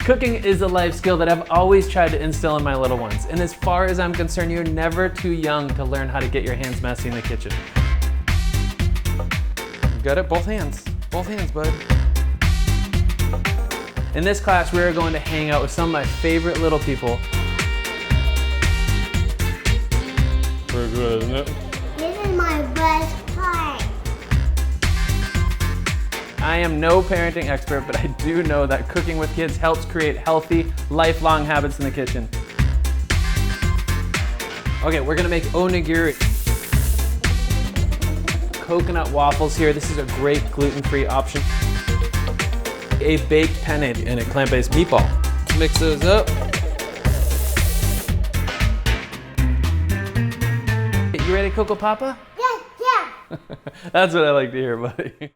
Cooking is a life skill that I've always tried to instill in my little ones. And as far as I'm concerned, you're never too young to learn how to get your hands messy in the kitchen. Got it? Both hands. Both hands, bud. In this class, we are going to hang out with some of my favorite little people. Pretty good, isn't it? This is my best part. I am no parenting expert, but I do know that cooking with kids helps create healthy, lifelong habits in the kitchen. Okay, we're gonna make onigiri. Coconut waffles here. This is a great gluten-free option. A baked penne and a clam-based meatball. Mix those up. You ready, Coco Papa? Yeah. That's what I like to hear, buddy.